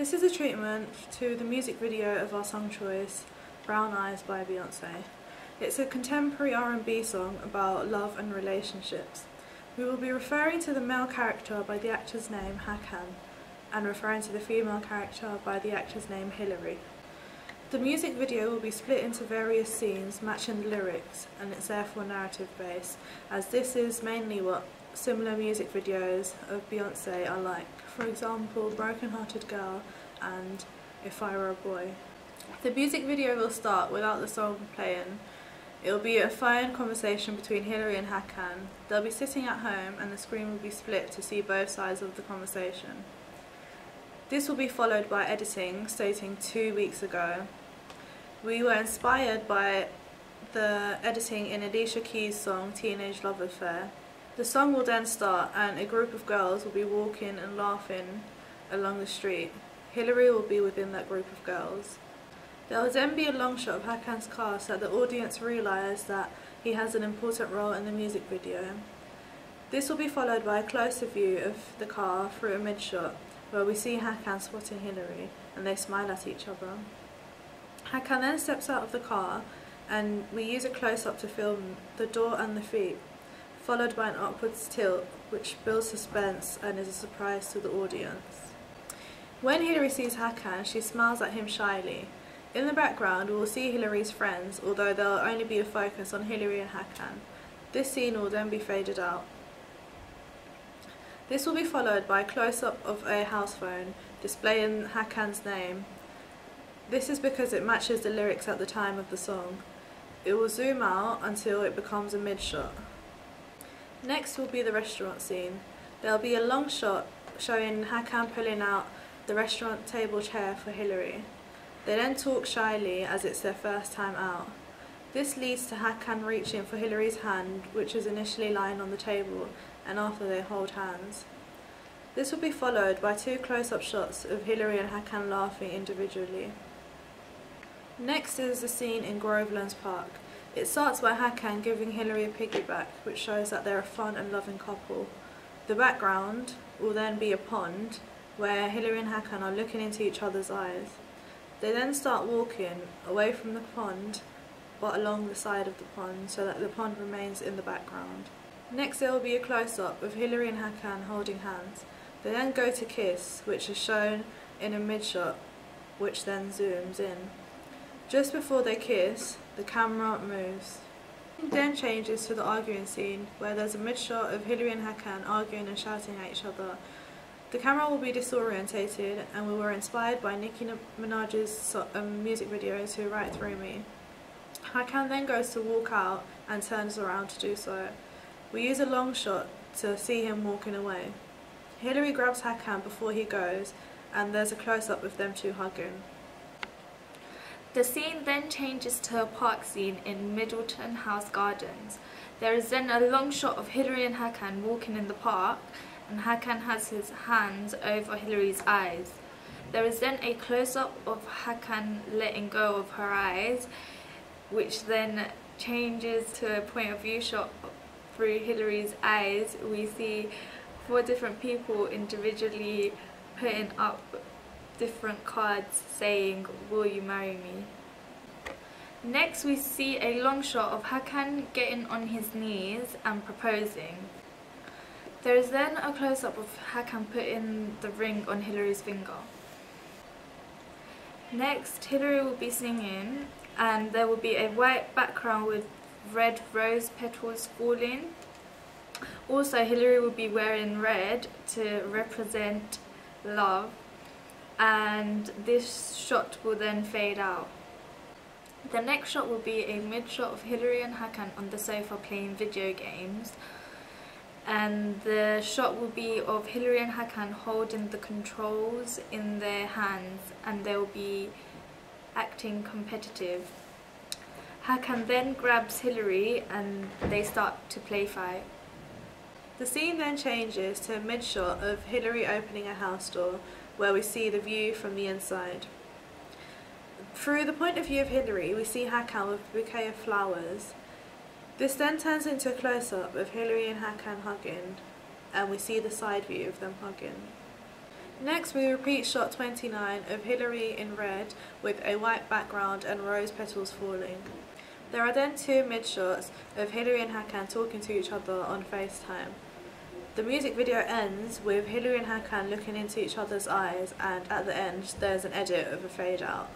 This is a treatment to the music video of our song choice, Brown Eyes by Beyonce. It's a contemporary R&B song about love and relationships. We will be referring to the male character by the actor's name Hakan and referring to the female character by the actor's name Hillary. The music video will be split into various scenes matching the lyrics, and it's therefore narrative based, as this is mainly what similar music videos of Beyonce are like. For example, Broken Hearted Girl and If I Were a Boy. The music video will start without the song playing. It will be a fine conversation between Hillary and Hakan. They'll be sitting at home and the screen will be split to see both sides of the conversation. This will be followed by editing stating 2 weeks ago. We were inspired by the editing in Alicia Keys' song Teenage Love Affair. The song will then start and a group of girls will be walking and laughing along the street. Hillary will be within that group of girls. There will then be a long shot of Hakan's car so that the audience realise that he has an important role in the music video. This will be followed by a closer view of the car through a mid-shot where we see Hakan spotting Hillary and they smile at each other. Hakan then steps out of the car and we use a close-up to film the door and the feet, followed by an upwards tilt which builds suspense and is a surprise to the audience. When Hillary sees Hakan, she smiles at him shyly. In the background we will see Hillary's friends, although there will only be a focus on Hillary and Hakan. This scene will then be faded out. This will be followed by a close-up of a house phone displaying Hakan's name. This is because it matches the lyrics at the time of the song. It will zoom out until it becomes a mid-shot. Next will be the restaurant scene. There will be a long shot showing Hakan pulling out the restaurant table chair for Hillary. They then talk shyly as it's their first time out. This leads to Hakan reaching for Hillary's hand, which is initially lying on the table, and after they hold hands. This will be followed by 2 close-up shots of Hillary and Hakan laughing individually. Next is the scene in Grovelands Park. It starts by Hakan giving Hillary a piggyback, which shows that they're a fun and loving couple. The background will then be a pond, where Hillary and Hakan are looking into each other's eyes. They then start walking away from the pond, but along the side of the pond, so that the pond remains in the background. Next there will be a close-up of Hillary and Hakan holding hands. They then go to kiss, which is shown in a mid-shot, which then zooms in. Just before they kiss, the camera moves. It then changes to the arguing scene, where there's a mid-shot of Hillary and Hakan arguing and shouting at each other. The camera will be disorientated, and we were inspired by Nicki Minaj's music video to Right Through Me. Hakan then goes to walk out and turns around to do so. We use a long shot to see him walking away. Hillary grabs Hakan before he goes, and there's a close-up of them two hugging. The scene then changes to a park scene in Middleton House Gardens. There is then a long shot of Hillary and Hakan walking in the park, and Hakan has his hands over Hillary's eyes. There is then a close-up of Hakan letting go of her eyes, which then changes to a point of view shot through Hillary's eyes. We see 4 different people individually putting up different cards saying, "Will you marry me?" Next we see a long shot of Hakan getting on his knees and proposing. There is then a close-up of Hakan putting the ring on Hillary's finger. Next, Hillary will be singing and there will be a white background with red rose petals falling. Also, Hillary will be wearing red to represent love, and this shot will then fade out. The next shot will be a mid-shot of Hillary and Hakan on the sofa playing video games, and the shot will be of Hillary and Hakan holding the controls in their hands, and they'll be acting competitive. Hakan then grabs Hillary and they start to play fight. The scene then changes to a mid-shot of Hillary opening a house door, where we see the view from the inside. Through the point of view of Hillary, we see Hakan with a bouquet of flowers. This then turns into a close-up of Hillary and Hakan hugging, and we see the side view of them hugging. Next we repeat shot 29 of Hilary in red with a white background and rose petals falling. There are then 2 mid-shots of Hilary and Hakan talking to each other on FaceTime. The music video ends with Hilary and Hakan looking into each other's eyes, and at the end there's an edit of a fade out.